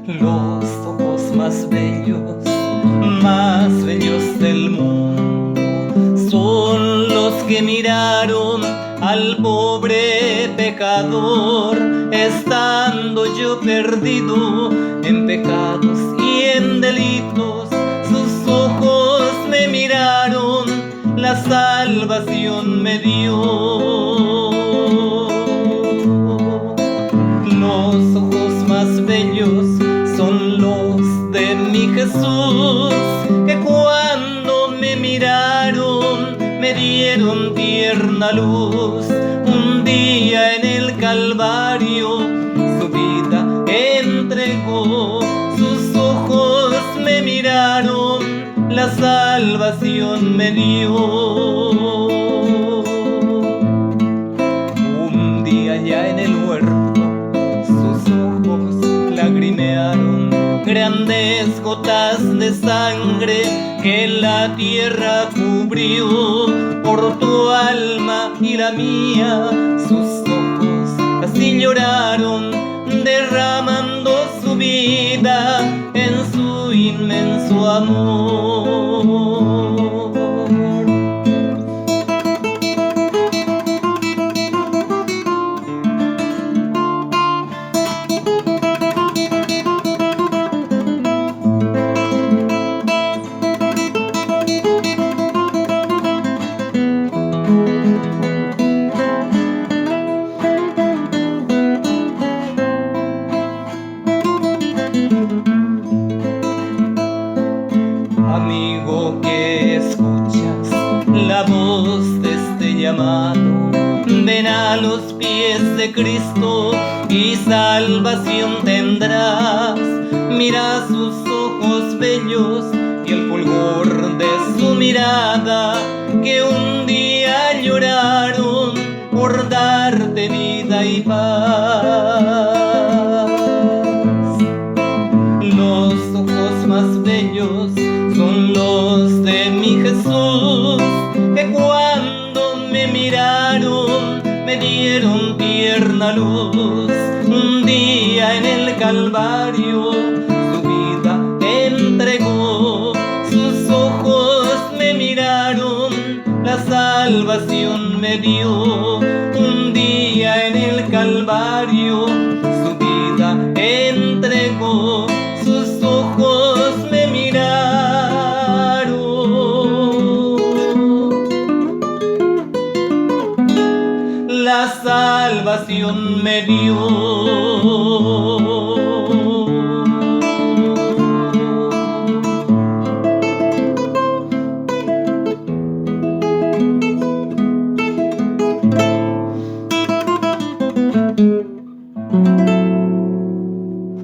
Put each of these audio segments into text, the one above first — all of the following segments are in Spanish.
Los ojos más bellos del mundo, son los que miraron al pobre pecador, estando yo perdido en pecados y en delitos. Sus ojos me miraron, la salvación me dio. Los ojos más bellos son los de mi Jesús, que cuando me miraron me dieron tierna luz. Un día en el Calvario su vida entregó, sus ojos me miraron, la salvación me dio. Un día ya en el huerto sus ojos lagrimearon, grandes gotas de sangre que la tierra cubrió. Por tu alma y la mía sus ojos casi lloraron, derramando su vida en su inmenso amor. Amigo que escuchas la voz de este llamado, ven a los pies de Cristo y salvación tendrás. Mira sus ojos bellos y el fulgor de su mirada, que un día lloraron por darte vida y paz. Los ojos más bellos son los de mi Jesús, que cuando me miraron me dieron tierna luz. Un día en el Calvario su vida entregó, sus ojos me miraron, la salvación me dio. Un día en el Calvario su vida entregó, sus ojos me miraron, la salvación me dio.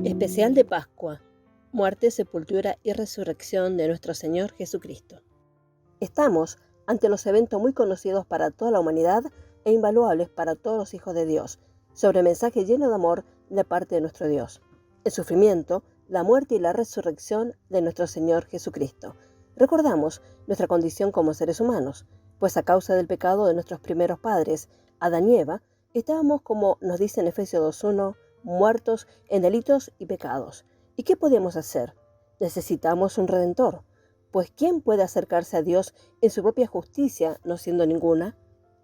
Especial de Pascua, muerte, sepultura y resurrección de nuestro Señor Jesucristo. Estamos ante los eventos muy conocidos para toda la humanidad e invaluables para todos los hijos de Dios, sobre mensaje lleno de amor de parte de nuestro Dios. El sufrimiento, la muerte y la resurrección de nuestro Señor Jesucristo. Recordamos nuestra condición como seres humanos, pues a causa del pecado de nuestros primeros padres, Adán y Eva, estábamos, como nos dice en Efesios 2:1, muertos en delitos y pecados. ¿Y qué podemos hacer? Necesitamos un Redentor, pues ¿quién puede acercarse a Dios en su propia justicia, no siendo ninguna?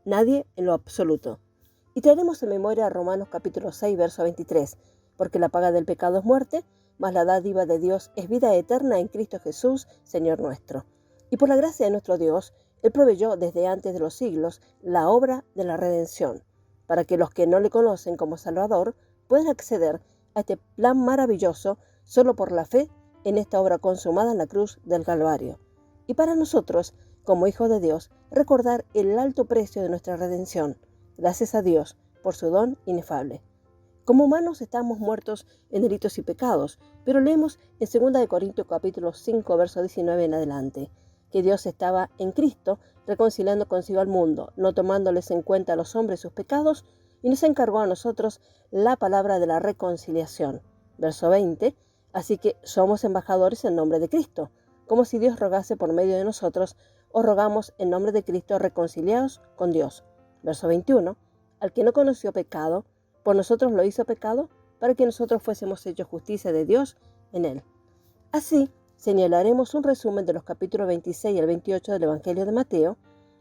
Nadie en lo absoluto. Y traeremos en memoria a Romanos capítulo 6, verso 23, porque la paga del pecado es muerte, mas la dádiva de Dios es vida eterna en Cristo Jesús, Señor nuestro. Y por la gracia de nuestro Dios, Él proveyó desde antes de los siglos la obra de la redención, para que los que no le conocen como Salvador puedan acceder a este plan maravilloso solo por la fe en esta obra consumada en la cruz del Calvario. Y para nosotros, como hijos de Dios, recordar el alto precio de nuestra redención, gracias a Dios por su don inefable. Como humanos estamos muertos en delitos y pecados, pero leemos en 2 Corintios capítulo 5, verso 19 en adelante, que Dios estaba en Cristo reconciliando consigo al mundo, no tomándoles en cuenta a los hombres sus pecados, y nos encargó a nosotros la palabra de la reconciliación. Verso 20, así que somos embajadores en nombre de Cristo, como si Dios rogase por medio de nosotros, os rogamos en nombre de Cristo, reconciliaos con Dios. Verso 21. Al que no conoció pecado, por nosotros lo hizo pecado, para que nosotros fuésemos hechos justicia de Dios en él. Así, señalaremos un resumen de los capítulos 26 al 28 del Evangelio de Mateo,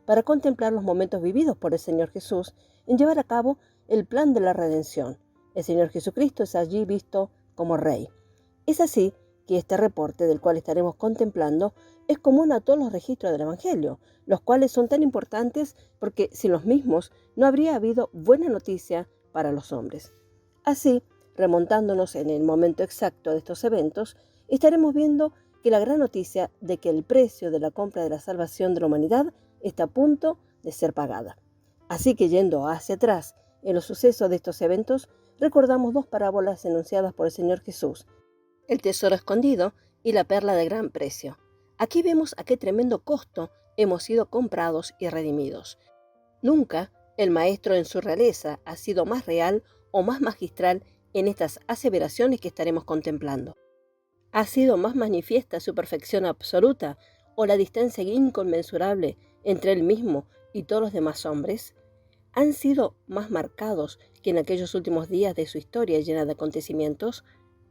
para contemplar los momentos vividos por el Señor Jesús en llevar a cabo el plan de la redención. El Señor Jesucristo es allí visto como Rey. Es así que este reporte del cual estaremos contemplando es común a todos los registros del Evangelio, los cuales son tan importantes porque sin los mismos no habría habido buena noticia para los hombres. Así, remontándonos en el momento exacto de estos eventos, estaremos viendo que la gran noticia de que el precio de la compra de la salvación de la humanidad está a punto de ser pagada. Así que yendo hacia atrás en los sucesos de estos eventos, recordamos dos parábolas enunciadas por el Señor Jesús: el tesoro escondido y la perla de gran precio. Aquí vemos a qué tremendo costo hemos sido comprados y redimidos. Nunca el Maestro en su realeza ha sido más real o más magistral en estas aseveraciones que estaremos contemplando. ¿Ha sido más manifiesta su perfección absoluta o la distancia inconmensurable entre él mismo y todos los demás hombres? ¿Han sido más marcados que en aquellos últimos días de su historia llena de acontecimientos?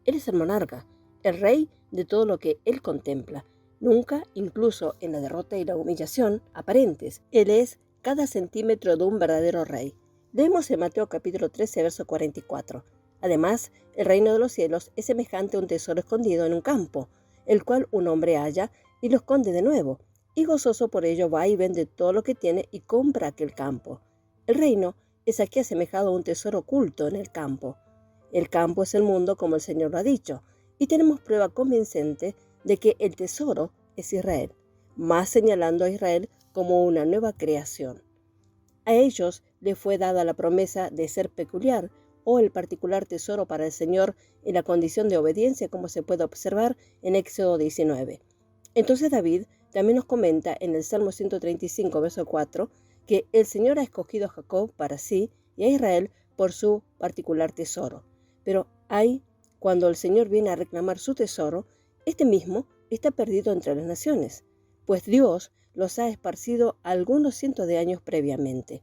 Él es el monarca, el rey de todo lo que él contempla. Nunca, incluso en la derrota y la humillación aparentes, él es cada centímetro de un verdadero rey. Leemos en Mateo capítulo 13, verso 44. Además, el reino de los cielos es semejante a un tesoro escondido en un campo, el cual un hombre halla y lo esconde de nuevo, y gozoso por ello va y vende todo lo que tiene y compra aquel campo. El reino es aquí asemejado a un tesoro oculto en el campo. El campo es el mundo, como el Señor lo ha dicho, y tenemos prueba convincente de que el tesoro es Israel, más señalando a Israel como una nueva creación. A ellos le fue dada la promesa de ser peculiar o el particular tesoro para el Señor en la condición de obediencia, como se puede observar en Éxodo 19. Entonces David también nos comenta en el Salmo 135, verso 4, que el Señor ha escogido a Jacob para sí y a Israel por su particular tesoro. Pero cuando el Señor viene a reclamar su tesoro, este mismo está perdido entre las naciones, pues Dios los ha esparcido algunos cientos de años previamente.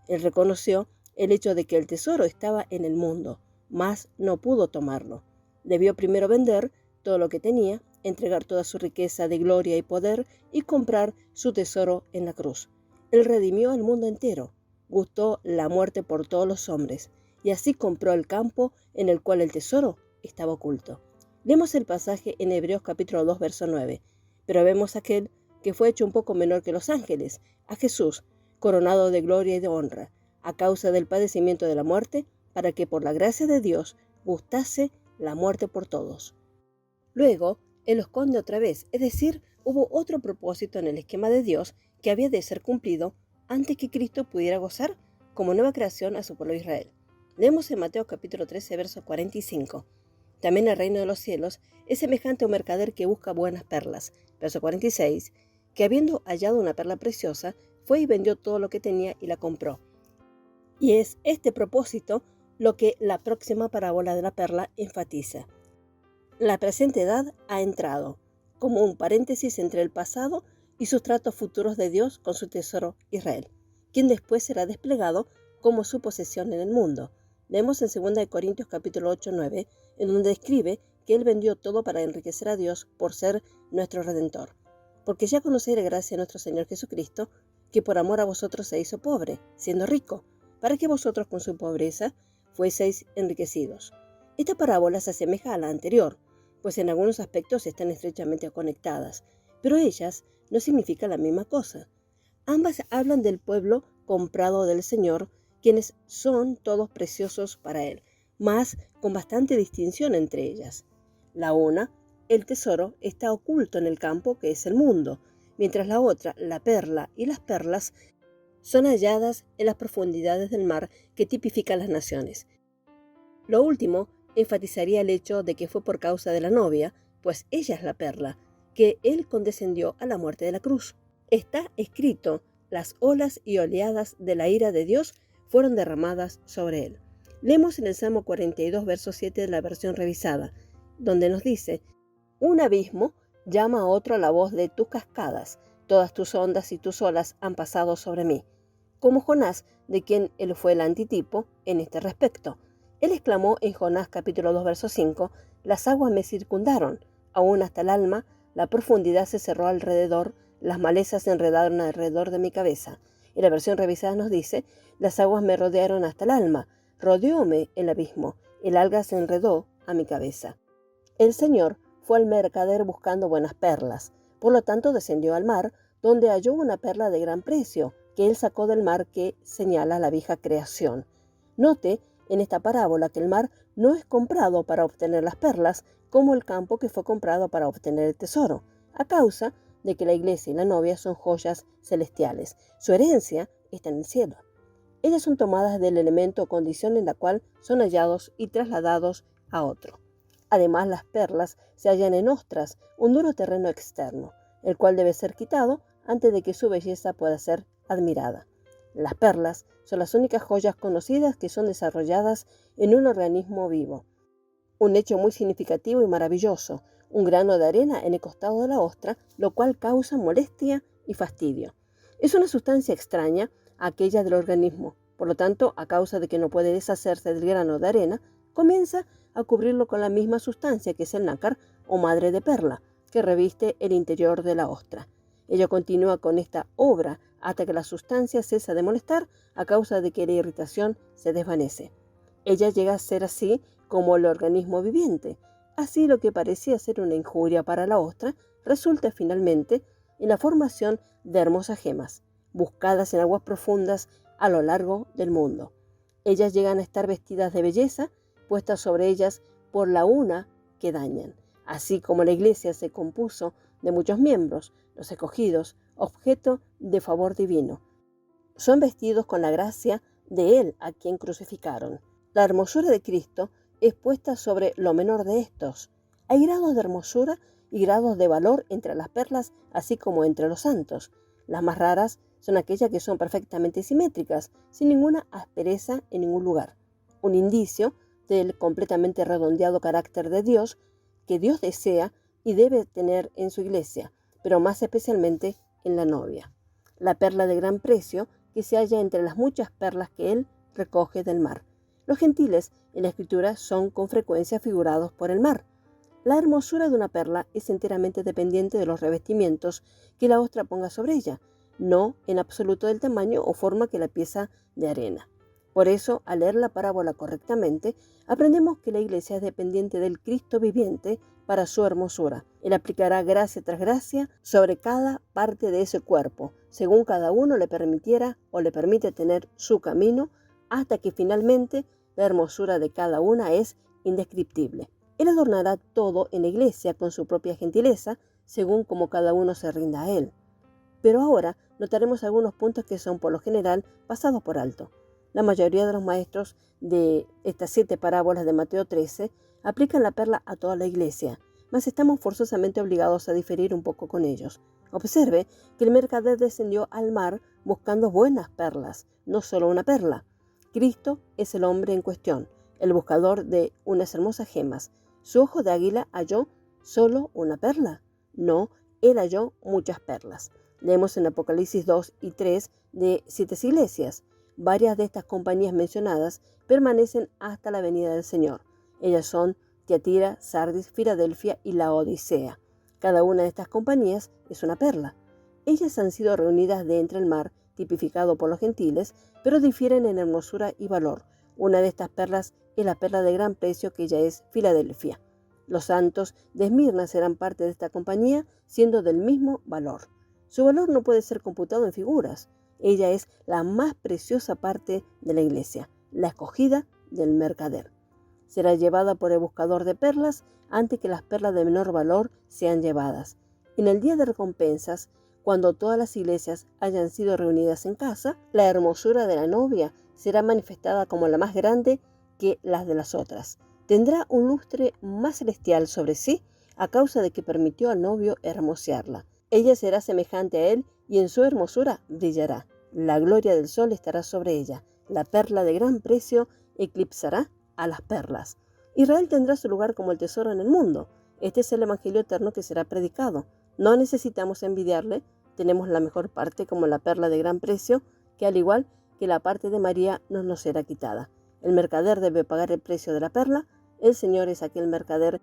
Él reconoció el hecho de que el tesoro estaba en el mundo, mas no pudo tomarlo. Debió primero vender todo lo que tenía, entregar toda su riqueza de gloria y poder y comprar su tesoro en la cruz. Él redimió al mundo entero, gustó la muerte por todos los hombres, y así compró el campo en el cual el tesoro estaba oculto. Leemos el pasaje en Hebreos capítulo 2, verso 9. Pero vemos aquel que fue hecho un poco menor que los ángeles, a Jesús, coronado de gloria y de honra, a causa del padecimiento de la muerte, para que por la gracia de Dios gustase la muerte por todos. Luego, Él lo esconde otra vez, es decir, hubo otro propósito en el esquema de Dios que había de ser cumplido antes que Cristo pudiera gozar como nueva creación a su pueblo Israel. Leemos en Mateo capítulo 13, verso 45. También el reino de los cielos es semejante a un mercader que busca buenas perlas. Verso 46, que habiendo hallado una perla preciosa, fue y vendió todo lo que tenía y la compró. Y es este propósito lo que la próxima parábola de la perla enfatiza. La presente edad ha entrado, como un paréntesis entre el pasado y sus tratos futuros de Dios con su tesoro Israel, quien después será desplegado como su posesión en el mundo. Leemos en 2 Corintios capítulo 8, 9, en donde describe que Él vendió todo para enriquecer a Dios por ser nuestro Redentor. Porque ya conocéis la gracia de nuestro Señor Jesucristo, que por amor a vosotros se hizo pobre, siendo rico, para que vosotros con su pobreza fueseis enriquecidos. Esta parábola se asemeja a la anterior, pues en algunos aspectos están estrechamente conectadas, pero ellas no significan la misma cosa. Ambas hablan del pueblo comprado del Señor, quienes son todos preciosos para Él, mas con bastante distinción entre ellas. La una, el tesoro, está oculto en el campo que es el mundo, mientras la otra, la perla y las perlas, son halladas en las profundidades del mar que tipifican las naciones. Lo último enfatizaría el hecho de que fue por causa de la novia, pues ella es la perla, que Él condescendió a la muerte de la cruz. Está escrito: las olas y oleadas de la ira de Dios fueron derramadas sobre Él. Leemos en el Salmo 42, verso 7 de la versión revisada, donde nos dice: un abismo llama a otro a la voz de tus cascadas. Todas tus ondas y tus olas han pasado sobre mí. Como Jonás, de quien él fue el antitipo en este respecto. Él exclamó en Jonás capítulo 2, verso 5, las aguas me circundaron, aún hasta el alma, la profundidad se cerró alrededor, las malezas se enredaron alrededor de mi cabeza. Y la versión revisada nos dice, las aguas me rodearon hasta el alma, rodeóme el abismo, el alga se enredó a mi cabeza. El Señor fue al mercader buscando buenas perlas, por lo tanto descendió al mar, donde halló una perla de gran precio, que él sacó del mar que señala la vieja creación. Note en esta parábola que el mar no es comprado para obtener las perlas, como el campo que fue comprado para obtener el tesoro, a causa de que la iglesia y la novia son joyas celestiales. Su herencia está en el cielo. Ellas son tomadas del elemento o condición en la cual son hallados y trasladados a otro. Además, las perlas se hallan en ostras, un duro terreno externo, el cual debe ser quitado antes de que su belleza pueda ser admirada. Las perlas son las únicas joyas conocidas que son desarrolladas en un organismo vivo. Un hecho muy significativo y maravilloso, un grano de arena en el costado de la ostra, lo cual causa molestia y fastidio. Es una sustancia extraña a aquella del organismo, por lo tanto, a causa de que no puede deshacerse del grano de arena, comienza a cubrirlo con la misma sustancia que es el nácar o madre de perla, que reviste el interior de la ostra. Ella continúa con esta obra hasta que la sustancia cesa de molestar a causa de que la irritación se desvanece. Ella llega a ser así como el organismo viviente. Así lo que parecía ser una injuria para la ostra resulta finalmente en la formación de hermosas gemas, buscadas en aguas profundas a lo largo del mundo. Ellas llegan a estar vestidas de belleza, puestas sobre ellas por la una que dañan. Así como la iglesia se compuso de muchos miembros, los escogidos, objeto de favor divino, son vestidos con la gracia de Él a quien crucificaron. La hermosura de Cristo es puesta sobre lo menor de estos. Hay grados de hermosura y grados de valor entre las perlas, así como entre los santos. Las más raras son aquellas que son perfectamente simétricas, sin ninguna aspereza en ningún lugar. Un indicio del completamente redondeado carácter de Dios que Dios desea y debe tener en su iglesia, pero más especialmente en la novia. La perla de gran precio que se halla entre las muchas perlas que Él recoge del mar. Los gentiles en la Escritura son con frecuencia figurados por el mar. La hermosura de una perla es enteramente dependiente de los revestimientos que la ostra ponga sobre ella, no en absoluto del tamaño o forma que la pieza de arena. Por eso, al leer la parábola correctamente, aprendemos que la iglesia es dependiente del Cristo viviente para su hermosura. Él aplicará gracia tras gracia sobre cada parte de ese cuerpo, según cada uno le permitiera o le permite tener su camino, hasta que finalmente la hermosura de cada una es indescriptible. Él adornará todo en la iglesia con su propia gentileza, según como cada uno se rinda a Él. Pero ahora notaremos algunos puntos que son por lo general pasados por alto. La mayoría de los maestros de estas 7 parábolas de Mateo 13 aplican la perla a toda la iglesia, mas estamos forzosamente obligados a diferir un poco con ellos. Observe que el mercader descendió al mar buscando buenas perlas, no solo una perla. Cristo es el hombre en cuestión, el buscador de unas hermosas gemas. ¿Su ojo de águila halló solo una perla? No, él halló muchas perlas. Leemos en Apocalipsis 2 y 3 de 7 iglesias. Varias de estas compañías mencionadas permanecen hasta la venida del Señor. Ellas son Tiatira, Sardis, Filadelfia y Laodicea. Cada una de estas compañías es una perla. Ellas han sido reunidas de entre el mar, tipificado por los gentiles, pero difieren en hermosura y valor. Una de estas perlas es la perla de gran precio que ya es Filadelfia. Los santos de Esmirna serán parte de esta compañía, siendo del mismo valor. Su valor no puede ser computado en figuras. Ella es la más preciosa parte de la iglesia, la escogida del mercader. Será llevada por el buscador de perlas antes que las perlas de menor valor sean llevadas. En el día de recompensas, cuando todas las iglesias hayan sido reunidas en casa, la hermosura de la novia será manifestada como la más grande que las de las otras. Tendrá un lustre más celestial sobre sí a causa de que permitió al novio hermosearla. Ella será semejante a él y en su hermosura brillará. La gloria del sol estará sobre ella. La perla de gran precio eclipsará a las perlas. Israel tendrá su lugar como el tesoro en el mundo. Este es el Evangelio eterno que será predicado. No necesitamos envidiarle, tenemos la mejor parte como la perla de gran precio, que al igual que la parte de María no nos será quitada. El mercader debe pagar el precio de la perla, el Señor es aquel mercader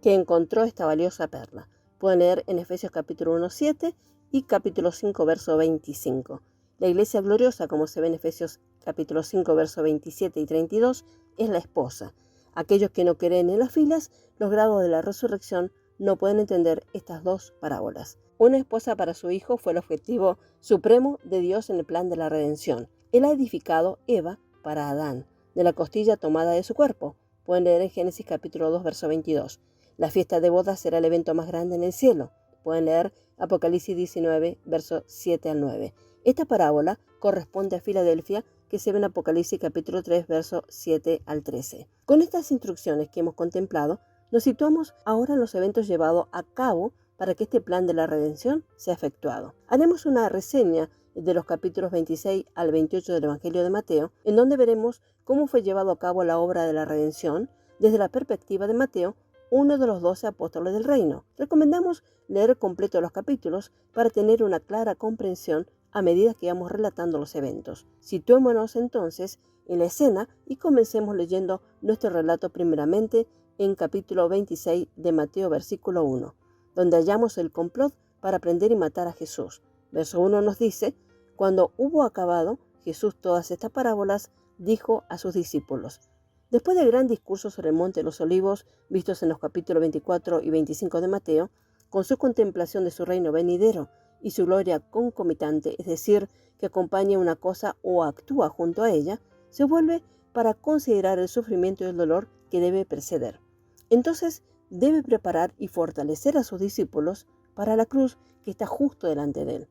que encontró esta valiosa perla. Pueden leer en Efesios capítulo 1, 7 y capítulo 5, verso 25. La iglesia gloriosa, como se ve en Efesios capítulo 5, verso 27 y 32, es la esposa. Aquellos que no creen en las filas, los grados de la resurrección, no pueden entender estas dos parábolas. Una esposa para su hijo fue el objetivo supremo de Dios en el plan de la redención. Él ha edificado Eva para Adán, de la costilla tomada de su cuerpo. Pueden leer en Génesis capítulo 2, verso 22. La fiesta de bodas será el evento más grande en el cielo. Pueden leer Apocalipsis 19, versos 7 al 9. Esta parábola corresponde a Filadelfia, que se ve en Apocalipsis capítulo 3, versos 7 al 13. Con estas instrucciones que hemos contemplado, nos situamos ahora en los eventos llevados a cabo para que este plan de la redención sea efectuado. Haremos una reseña de los capítulos 26 al 28 del Evangelio de Mateo, en donde veremos cómo fue llevado a cabo la obra de la redención desde la perspectiva de Mateo, uno de los 12 apóstoles del reino. Recomendamos leer completo los capítulos para tener una clara comprensión a medida que vamos relatando los eventos. Situémonos entonces en la escena y comencemos leyendo nuestro relato primeramente en capítulo 26 de Mateo, versículo 1, donde hallamos el complot para prender y matar a Jesús. Verso 1 nos dice: cuando hubo acabado Jesús todas estas parábolas, dijo a sus discípulos. Después del gran discurso sobre el Monte de los Olivos, vistos en los capítulos 24 y 25 de Mateo, con su contemplación de su reino venidero y su gloria concomitante, es decir, que acompaña una cosa o actúa junto a ella, se vuelve para considerar el sufrimiento y el dolor que debe preceder. Entonces, debe preparar y fortalecer a sus discípulos para la cruz que está justo delante de él.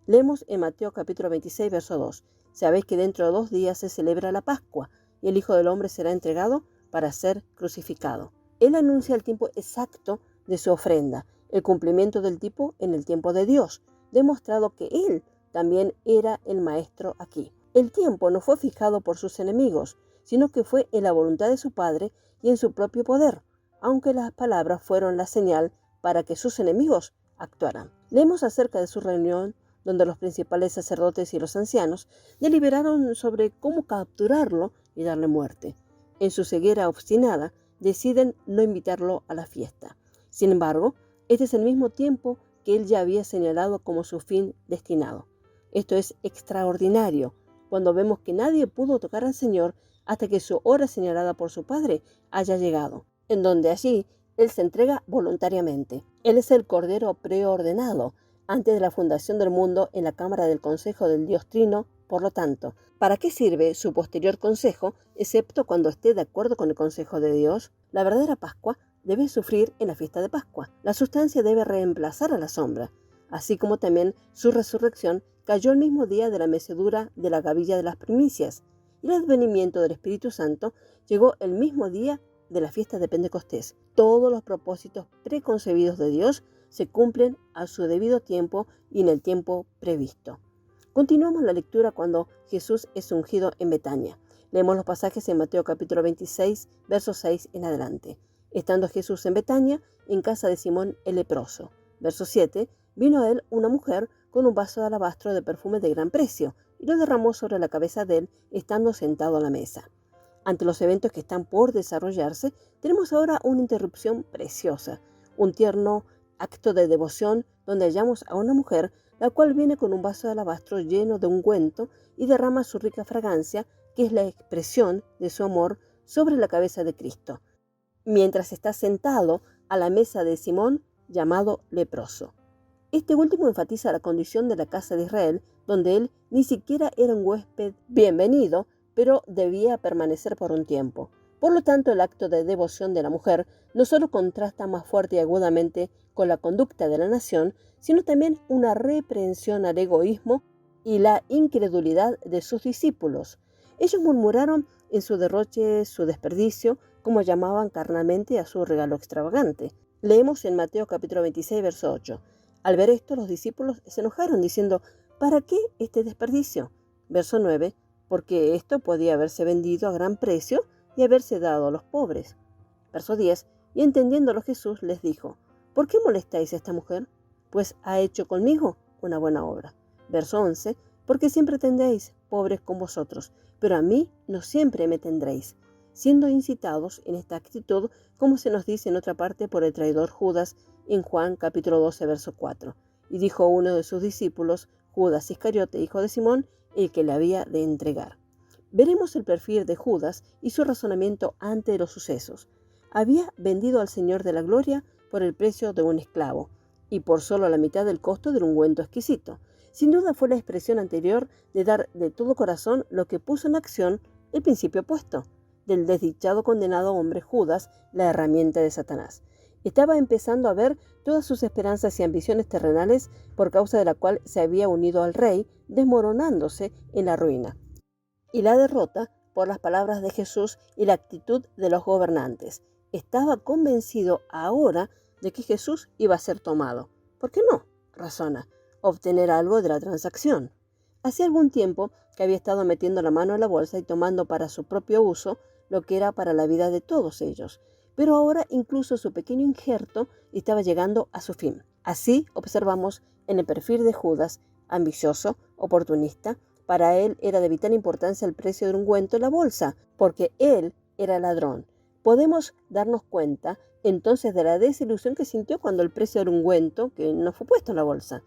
Leemos en Mateo capítulo 26, verso 2. Sabéis que dentro de 2 días se celebra la Pascua, y el Hijo del Hombre será entregado para ser crucificado. Él anuncia el tiempo exacto de su ofrenda, el cumplimiento del tipo en el tiempo de Dios, demostrado que Él también era el Maestro aquí. El tiempo no fue fijado por sus enemigos, sino que fue en la voluntad de su Padre y en su propio poder, aunque las palabras fueron la señal para que sus enemigos actuaran. Leemos acerca de su reunión, donde los principales sacerdotes y los ancianos deliberaron sobre cómo capturarlo y darle muerte. En su ceguera obstinada, deciden no invitarlo a la fiesta. Sin embargo, este es el mismo tiempo que él ya había señalado como su fin destinado. Esto es extraordinario, cuando vemos que nadie pudo tocar al Señor hasta que su hora señalada por su Padre haya llegado, en donde allí Él se entrega voluntariamente. Él es el Cordero preordenado antes de la fundación del mundo en la cámara del Consejo del Dios Trino. Por lo tanto, ¿para qué sirve su posterior consejo, excepto cuando esté de acuerdo con el consejo de Dios? La verdadera Pascua debe sufrir en la fiesta de Pascua. La sustancia debe reemplazar a la sombra, así como también su resurrección cayó el mismo día de la mecedura de la gavilla de las primicias, y el advenimiento del Espíritu Santo llegó el mismo día de la fiesta de Pentecostés. Todos los propósitos preconcebidos de Dios se cumplen a su debido tiempo y en el tiempo previsto. Continuamos la lectura cuando Jesús es ungido en Betania. Leemos los pasajes en Mateo capítulo 26, versos 6 en adelante. Estando Jesús en Betania, en casa de Simón el leproso. Verso 7. Vino a él una mujer con un vaso de alabastro de perfume de gran precio, y lo derramó sobre la cabeza de él, estando sentado a la mesa. Ante los eventos que están por desarrollarse, tenemos ahora una interrupción preciosa, un tierno acto de devoción donde hallamos a una mujer la cual viene con un vaso de alabastro lleno de ungüento y derrama su rica fragancia, que es la expresión de su amor, sobre la cabeza de Cristo, mientras está sentado a la mesa de Simón, llamado leproso. Este último enfatiza la condición de la casa de Israel, donde él ni siquiera era un huésped bienvenido, pero debía permanecer por un tiempo. Por lo tanto, el acto de devoción de la mujer no solo contrasta más fuerte y agudamente con la conducta de la nación, sino también una reprensión al egoísmo y la incredulidad de sus discípulos. Ellos murmuraron en su derroche, su desperdicio, como llamaban carnalmente a su regalo extravagante. Leemos en Mateo capítulo 26, verso 8. Al ver esto, los discípulos se enojaron, diciendo: ¿para qué este desperdicio? Verso 9. Porque esto podía haberse vendido a gran precio y haberse dado a los pobres. Verso 10. y entendiéndolo Jesús les dijo: ¿por qué molestáis a esta mujer? Pues ha hecho conmigo una buena obra. Verso 11: porque siempre tendréis pobres con vosotros, pero a mí no siempre me tendréis, siendo incitados en esta actitud, como se nos dice en otra parte por el traidor Judas en Juan capítulo 12, verso 4. Y dijo uno de sus discípulos, Judas Iscariote, hijo de Simón, el que le había de entregar. Veremos el perfil de Judas y su razonamiento ante los sucesos. Había vendido al Señor de la Gloria por el precio de un esclavo, y por solo la mitad del costo del ungüento exquisito. Sin duda fue la expresión anterior de dar de todo corazón lo que puso en acción el principio opuesto, del desdichado condenado hombre Judas, la herramienta de Satanás. Estaba empezando a ver todas sus esperanzas y ambiciones terrenales, por causa de la cual se había unido al rey, desmoronándose en la ruina. Y la derrota por las palabras de Jesús y la actitud de los gobernantes. Estaba convencido ahora de que Jesús iba a ser tomado. ¿Por qué no?, razona, obtener algo de la transacción. Hacía algún tiempo que había estado metiendo la mano en la bolsa y tomando para su propio uso lo que era para la vida de todos ellos. Pero ahora incluso su pequeño injerto estaba llegando a su fin. Así observamos en el perfil de Judas, ambicioso, oportunista. Para él era de vital importancia el precio del ungüento en la bolsa, porque él era ladrón. Podemos darnos cuenta entonces de la desilusión que sintió cuando el precio del ungüento, que no fue puesto en la bolsa.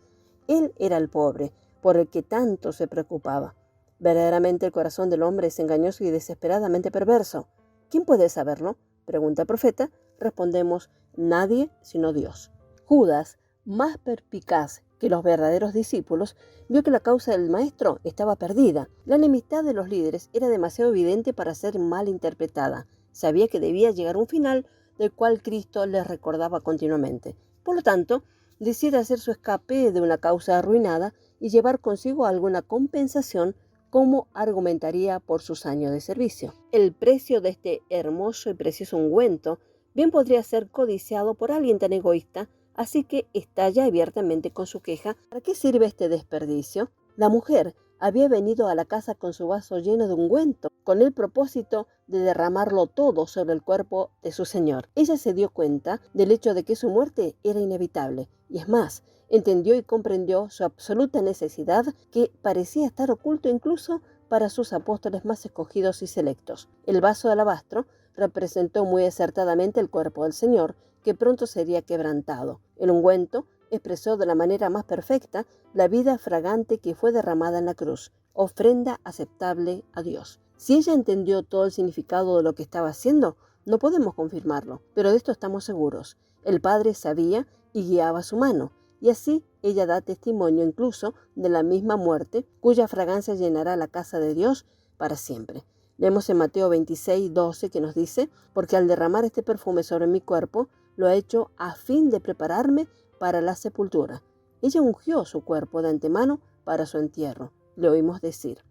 Él era el pobre, por el que tanto se preocupaba. Verdaderamente el corazón del hombre es engañoso y desesperadamente perverso. ¿Quién puede saberlo?, pregunta el profeta. Respondemos: nadie sino Dios. Judas, más perspicaz que los verdaderos discípulos, vio que la causa del maestro estaba perdida. La enemistad de los líderes era demasiado evidente para ser mal interpretada. Sabía que debía llegar un final del cual Cristo les recordaba continuamente. Por lo tanto, decide hacer su escape de una causa arruinada y llevar consigo alguna compensación, como argumentaría por sus años de servicio. El precio de este hermoso y precioso ungüento bien podría ser codiciado por alguien tan egoísta, así que estalla abiertamente con su queja. ¿Para qué sirve este desperdicio? La mujer había venido a la casa con su vaso lleno de ungüento, con el propósito de derramarlo todo sobre el cuerpo de su Señor. Ella se dio cuenta del hecho de que su muerte era inevitable, y es más, entendió y comprendió su absoluta necesidad, que parecía estar oculto incluso para sus apóstoles más escogidos y selectos. El vaso de alabastro representó muy acertadamente el cuerpo del Señor, que pronto sería quebrantado. El ungüento expresó de la manera más perfecta la vida fragante que fue derramada en la cruz, ofrenda aceptable a Dios. Si ella entendió todo el significado de lo que estaba haciendo, no podemos confirmarlo, pero de esto estamos seguros. El Padre sabía y guiaba su mano, y así ella da testimonio incluso de la misma muerte, cuya fragancia llenará la casa de Dios para siempre. Leemos en Mateo 26, 12, que nos dice: porque al derramar este perfume sobre mi cuerpo, lo ha hecho a fin de prepararme para la sepultura. Ella ungió su cuerpo de antemano para su entierro, le oímos decir.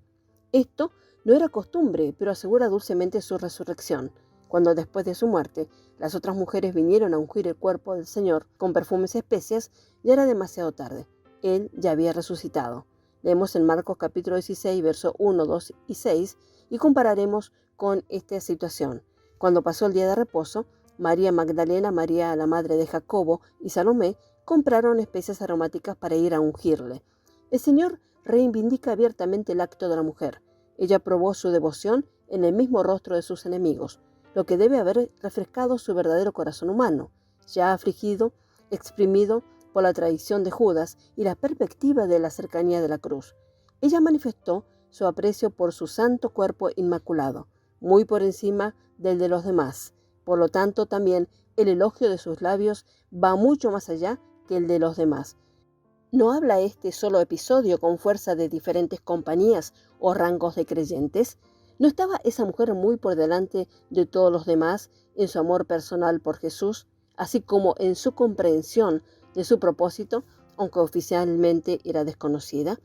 Esto no era costumbre, pero asegura dulcemente su resurrección. Cuando después de su muerte, las otras mujeres vinieron a ungir el cuerpo del Señor con perfumes y especias, ya era demasiado tarde. Él ya había resucitado. Leemos en Marcos capítulo 16, versos 1, 2 y 6, y compararemos con esta situación. Cuando pasó el día de reposo, María Magdalena, María la madre de Jacobo y Salomé compraron especias aromáticas para ir a ungirle. El Señor reivindica abiertamente el acto de la mujer. Ella probó su devoción en el mismo rostro de sus enemigos, lo que debe haber refrescado su verdadero corazón humano, ya afligido, exprimido por la traición de Judas y la perspectiva de la cercanía de la cruz. Ella manifestó su aprecio por su santo cuerpo inmaculado, muy por encima del de los demás. Por lo tanto, también el elogio de sus labios va mucho más allá que el de los demás. ¿No habla este solo episodio con fuerza de diferentes compañías o rangos de creyentes? ¿No estaba esa mujer muy por delante de todos los demás en su amor personal por Jesús, así como en su comprensión de su propósito, aunque oficialmente era desconocida?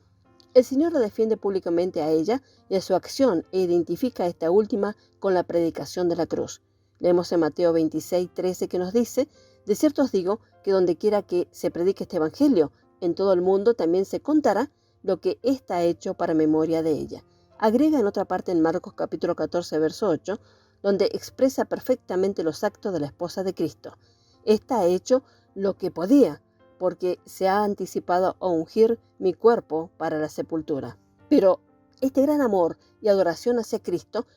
El Señor la defiende públicamente a ella y a su acción e identifica a esta última con la predicación de la cruz. Leemos en Mateo 26, 13 que nos dice: de cierto os digo que donde quiera que se predique este evangelio, en todo el mundo también se contará lo que está hecho para memoria de ella. Agrega en otra parte en Marcos capítulo 14, verso 8, donde expresa perfectamente los actos de la esposa de Cristo. Esta ha hecho lo que podía, porque se ha anticipado a ungir mi cuerpo para la sepultura. Pero este gran amor y adoración hacia Cristo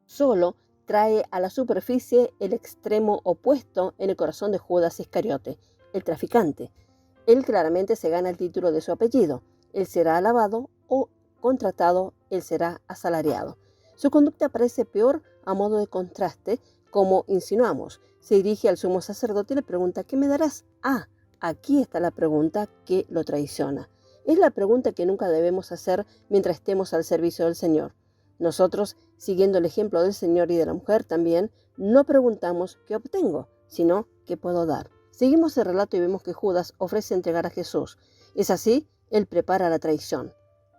solo trae a la superficie el extremo opuesto en el corazón de Judas Iscariote, el traficante. Él claramente se gana el título de su apellido. Él será alabado o contratado, él será asalariado. Su conducta parece peor a modo de contraste, como insinuamos. Se dirige al sumo sacerdote y le pregunta: ¿qué me darás? Aquí está la pregunta que lo traiciona. Es la pregunta que nunca debemos hacer mientras estemos al servicio del Señor. Nosotros, siguiendo el ejemplo del Señor y de la mujer también, no preguntamos ¿qué obtengo?, sino ¿qué puedo dar? Seguimos el relato y vemos que Judas ofrece entregar a Jesús. Es así, él prepara la traición.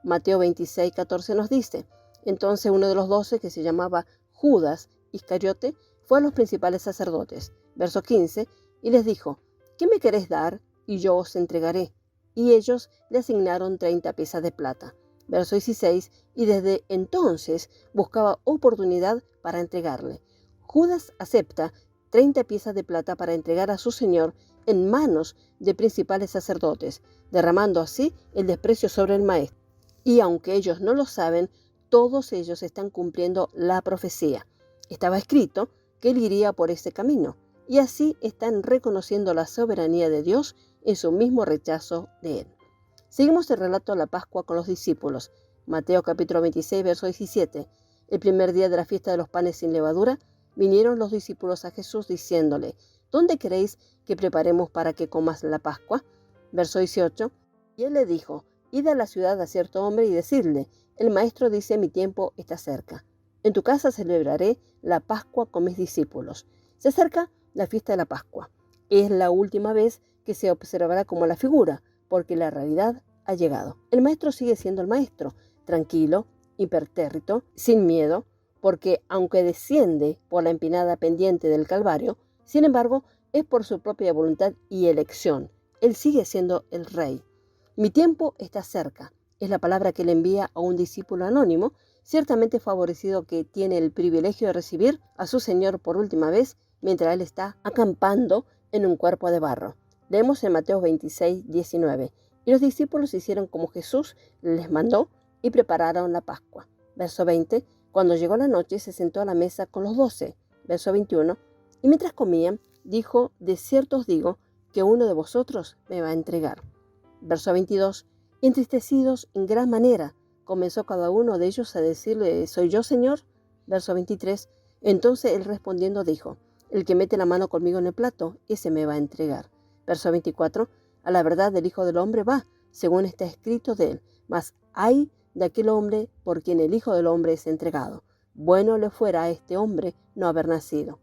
Mateo 26:14 nos dice: entonces uno de los 12, que se llamaba Judas Iscariote, fue a los principales sacerdotes. Verso 15, y les dijo: ¿qué me queréis dar? Y yo os entregaré. Y ellos le asignaron 30 piezas de plata. Verso 16, y desde entonces buscaba oportunidad para entregarle. Judas acepta 30 piezas de plata para entregar a su señor en manos de principales sacerdotes, derramando así el desprecio sobre el maestro. Y aunque ellos no lo saben, todos ellos están cumpliendo la profecía. Estaba escrito que él iría por ese camino, y así están reconociendo la soberanía de Dios en su mismo rechazo de él. Seguimos el relato de la Pascua con los discípulos. Mateo capítulo 26, verso 17. El primer día de la fiesta de los panes sin levadura, vinieron los discípulos a Jesús diciéndole: ¿dónde queréis que preparemos para que comas la Pascua? Verso 18. Y él le dijo: id a la ciudad a cierto hombre y decidle: el maestro dice, mi tiempo está cerca. En tu casa celebraré la Pascua con mis discípulos. Se acerca la fiesta de la Pascua. Es la última vez que se observará como la figura, porque la realidad ha llegado. El maestro sigue siendo el maestro, tranquilo, impertérrito, sin miedo, porque aunque desciende por la empinada pendiente del Calvario, sin embargo, es por su propia voluntad y elección. Él sigue siendo el rey. Mi tiempo está cerca. Es la palabra que le envía a un discípulo anónimo, ciertamente favorecido, que tiene el privilegio de recibir a su Señor por última vez mientras él está acampando en un cuerpo de barro. Leemos en Mateo 26, 19. Y los discípulos hicieron como Jesús les mandó y prepararon la Pascua. Verso 20. Cuando llegó la noche, se sentó a la mesa con los 12. Verso 21. Y mientras comían, dijo: de cierto os digo que uno de vosotros me va a entregar. Verso 22. Y entristecidos en gran manera, comenzó cada uno de ellos a decirle: ¿soy yo, Señor? Verso 23. Entonces él respondiendo dijo: el que mete la mano conmigo en el plato, ese me va a entregar. Verso 24. A la verdad del Hijo del Hombre va, según está escrito de él. Mas ay de aquel hombre por quien el Hijo del Hombre es entregado. Bueno le fuera a este hombre no haber nacido.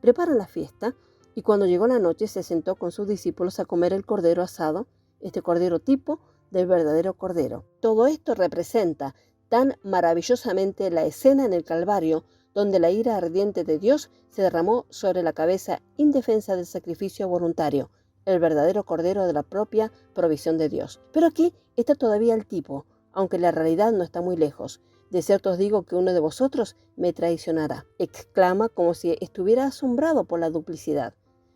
Preparan la fiesta, y cuando llegó la noche se sentó con sus discípulos a comer el cordero asado, este cordero tipo del verdadero cordero. Todo esto representa tan maravillosamente la escena en el Calvario, donde la ira ardiente de Dios se derramó sobre la cabeza indefensa del sacrificio voluntario, el verdadero cordero de la propia provisión de Dios. Pero aquí está todavía el tipo, aunque la realidad no está muy lejos. De cierto os digo que uno de vosotros me traicionará. Exclama como si estuviera asombrado por la duplicidad.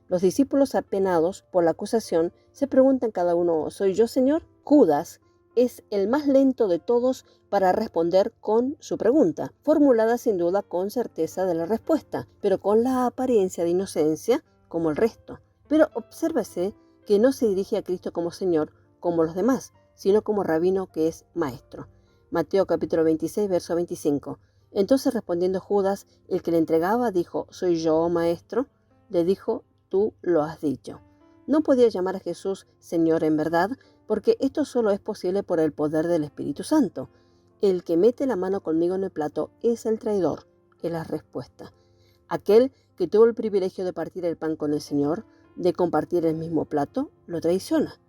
Los discípulos, apenados por la acusación, se preguntan cada uno: ¿soy yo, Señor? Judas es el más lento de todos para responder con su pregunta, formulada sin duda con certeza de la respuesta, pero con la apariencia de inocencia como el resto. Pero obsérvese que no se dirige a Cristo como Señor como los demás, sino como rabino, que es maestro. Mateo capítulo 26, verso 25. Entonces respondiendo Judas, el que le entregaba, dijo: ¿soy yo, maestro? Le dijo: tú lo has dicho. No podía llamar a Jesús Señor en verdad, porque esto solo es posible por el poder del Espíritu Santo. El que mete la mano conmigo en el plato es el traidor, es la respuesta. Aquel que tuvo el privilegio de partir el pan con el Señor, de compartir el mismo plato, lo traiciona.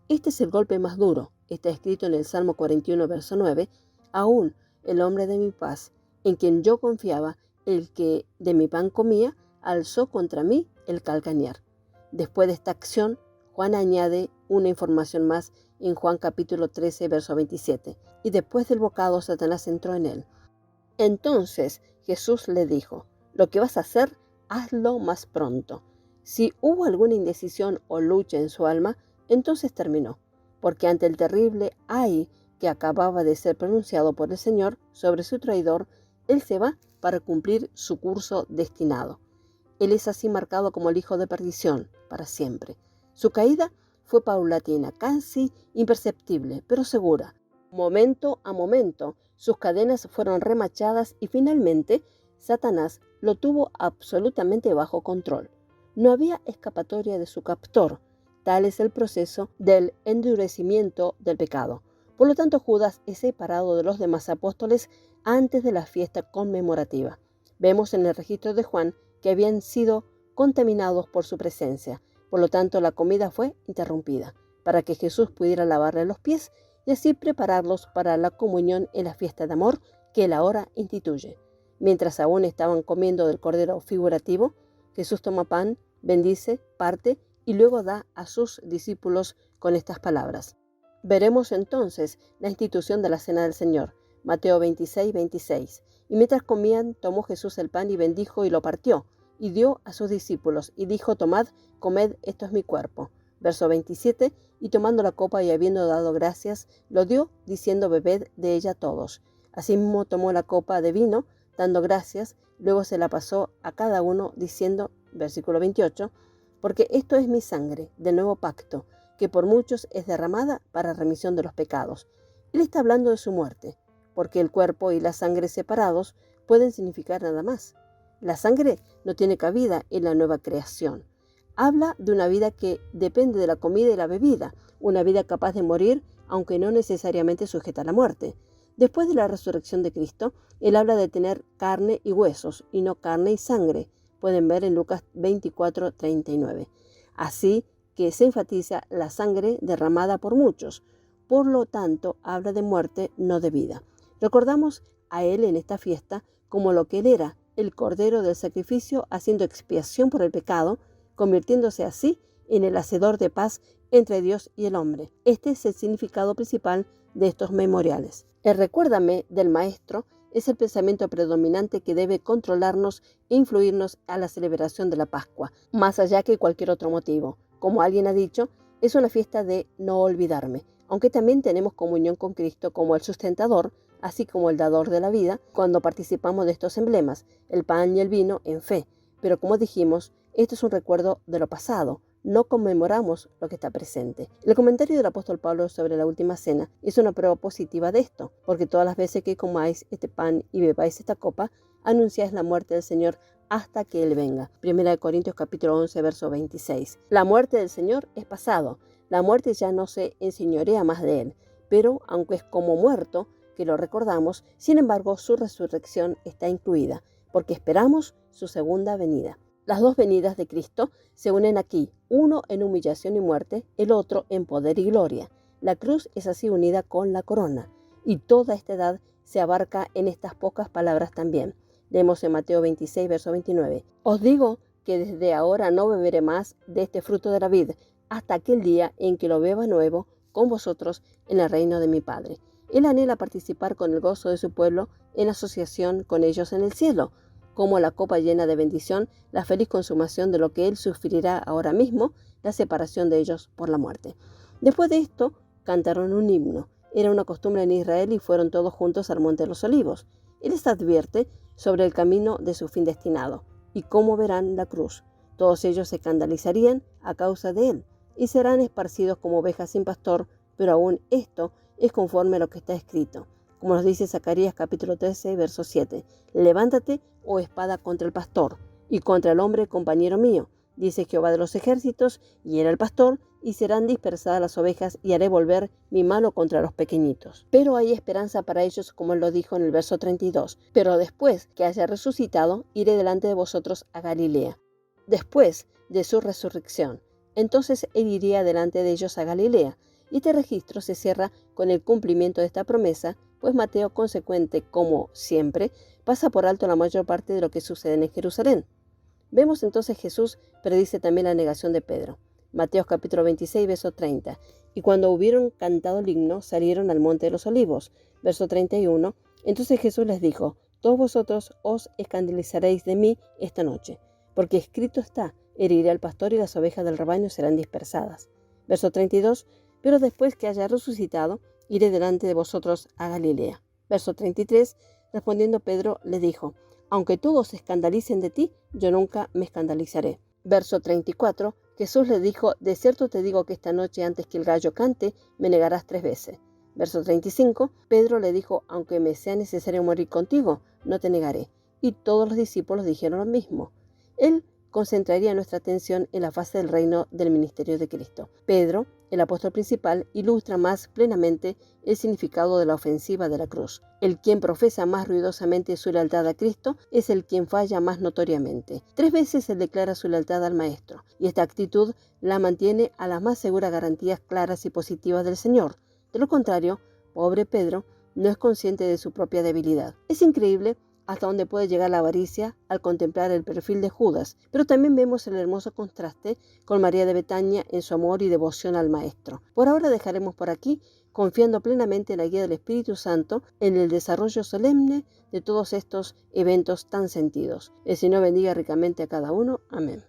Este es el golpe más duro. Está escrito en el Salmo 41, verso 9. Aún el hombre de mi paz, en quien yo confiaba, el que de mi pan comía, alzó contra mí el calcañar. Después de esta acción, Juan añade una información más en Juan capítulo 13, verso 27. Y después del bocado, Satanás entró en él. Entonces Jesús le dijo: Lo que vas a hacer, hazlo más pronto. Si hubo alguna indecisión o lucha en su alma, entonces terminó, porque ante el terrible ay que acababa de ser pronunciado por el Señor sobre su traidor, él se va para cumplir su curso destinado. Él es así marcado como el hijo de perdición para siempre. Su caída fue paulatina, casi imperceptible, pero segura. Momento a momento, sus cadenas fueron remachadas y finalmente Satanás lo tuvo absolutamente bajo control. No había escapatoria de su captor. Tal es el proceso del endurecimiento del pecado. Por lo tanto, Judas es separado de los demás apóstoles antes de la fiesta conmemorativa. Vemos en el registro de Juan que habían sido contaminados por su presencia. Por lo tanto, la comida fue interrumpida para que Jesús pudiera lavarle los pies y así prepararlos para la comunión en la fiesta de amor que él ahora instituye. Mientras aún estaban comiendo del cordero figurativo, Jesús toma pan, bendice, parte y luego da a sus discípulos con estas palabras. Veremos entonces la institución de la Cena del Señor, Mateo 26, 26. Y mientras comían, tomó Jesús el pan y bendijo y lo partió, y dio a sus discípulos, y dijo, tomad, comed, esto es mi cuerpo. Verso 27, y tomando la copa y habiendo dado gracias, lo dio, diciendo, bebed de ella todos. Asimismo tomó la copa de vino, dando gracias, luego se la pasó a cada uno, diciendo, versículo 28, porque esto es mi sangre del nuevo pacto, que por muchos es derramada para remisión de los pecados. Él está hablando de su muerte, porque el cuerpo y la sangre separados pueden significar nada más. La sangre no tiene cabida en la nueva creación. Habla de una vida que depende de la comida y la bebida, una vida capaz de morir, aunque no necesariamente sujeta a la muerte. Después de la resurrección de Cristo, él habla de tener carne y huesos, y no carne y sangre. Pueden ver en Lucas 24, 39. Así que se enfatiza la sangre derramada por muchos. Por lo tanto, habla de muerte, no de vida. Recordamos a él en esta fiesta como lo que él era, el cordero del sacrificio, haciendo expiación por el pecado, convirtiéndose así en el hacedor de paz entre Dios y el hombre. Este es el significado principal de estos memoriales. El recuérdame del Maestro es el pensamiento predominante que debe controlarnos e influirnos a la celebración de la Pascua, más allá que cualquier otro motivo. Como alguien ha dicho, es una fiesta de no olvidarme, aunque también tenemos comunión con Cristo como el sustentador, así como el dador de la vida, cuando participamos de estos emblemas, el pan y el vino, en fe. Pero como dijimos, esto es un recuerdo de lo pasado, no conmemoramos lo que está presente. El comentario del apóstol Pablo sobre la última cena es una prueba positiva de esto, porque todas las veces que comáis este pan y bebáis esta copa, anunciáis la muerte del Señor hasta que Él venga. 1 Corintios capítulo 11, verso 26. La muerte del Señor es pasado. La muerte ya no se enseñorea más de Él, pero aunque es como muerto, que lo recordamos, sin embargo su resurrección está incluida, porque esperamos su segunda venida. Las dos venidas de Cristo se unen aquí, uno en humillación y muerte, el otro en poder y gloria. La cruz es así unida con la corona, y toda esta edad se abarca en estas pocas palabras también. Leemos en Mateo 26, verso 29. Os digo que desde ahora no beberé más de este fruto de la vid, hasta aquel día en que lo beba nuevo con vosotros en el reino de mi Padre. Él anhela participar con el gozo de su pueblo en asociación con ellos en el cielo, como la copa llena de bendición, la feliz consumación de lo que él sufrirá ahora mismo, la separación de ellos por la muerte. Después de esto, cantaron un himno. Era una costumbre en Israel y fueron todos juntos al Monte de los Olivos. Él les advierte sobre el camino de su fin destinado y cómo verán la cruz. Todos ellos se escandalizarían a causa de él y serán esparcidos como ovejas sin pastor, pero aún esto es conforme a lo que está escrito. Como nos dice Zacarías capítulo 13, verso 7. Levántate, oh espada, contra el pastor, y contra el hombre compañero mío, dice Jehová de los ejércitos, y era el pastor, y serán dispersadas las ovejas, y haré volver mi mano contra los pequeñitos. Pero hay esperanza para ellos, como él lo dijo en el verso 32. Pero después que haya resucitado, iré delante de vosotros a Galilea. Después de su resurrección, entonces él iría delante de ellos a Galilea. Y este registro se cierra con el cumplimiento de esta promesa, pues Mateo, consecuente como siempre, pasa por alto la mayor parte de lo que sucede en Jerusalén. Vemos entonces Jesús predice también la negación de Pedro. Mateo capítulo 26, verso 30. Y cuando hubieron cantado el himno, salieron al monte de los olivos. Verso 31. Entonces Jesús les dijo, todos vosotros os escandalizaréis de mí esta noche, porque escrito está, heriré al pastor y las ovejas del rebaño serán dispersadas. Verso 32, pero después que haya resucitado, iré delante de vosotros a Galilea. Verso 33, respondiendo Pedro le dijo, aunque todos se escandalicen de ti, yo nunca me escandalizaré. Verso 34, Jesús le dijo, de cierto te digo que esta noche antes que el gallo cante, me negarás 3 veces. Verso 35, Pedro le dijo, aunque me sea necesario morir contigo, no te negaré. Y todos los discípulos dijeron lo mismo. Él concentraría nuestra atención en la fase del reino del ministerio de Cristo. Pedro, el apóstol principal, ilustra más plenamente el significado de la ofensiva de la cruz. El quien profesa más ruidosamente su lealtad a Cristo es el quien falla más notoriamente. 3 veces él declara su lealtad al Maestro, y esta actitud la mantiene a las más seguras garantías claras y positivas del Señor. De lo contrario, pobre Pedro no es consciente de su propia debilidad. Es increíble hasta dónde puede llegar la avaricia al contemplar el perfil de Judas, pero también vemos el hermoso contraste con María de Betania en su amor y devoción al Maestro. Por ahora dejaremos por aquí, confiando plenamente en la guía del Espíritu Santo en el desarrollo solemne de todos estos eventos tan sentidos. El Señor bendiga ricamente a cada uno. Amén.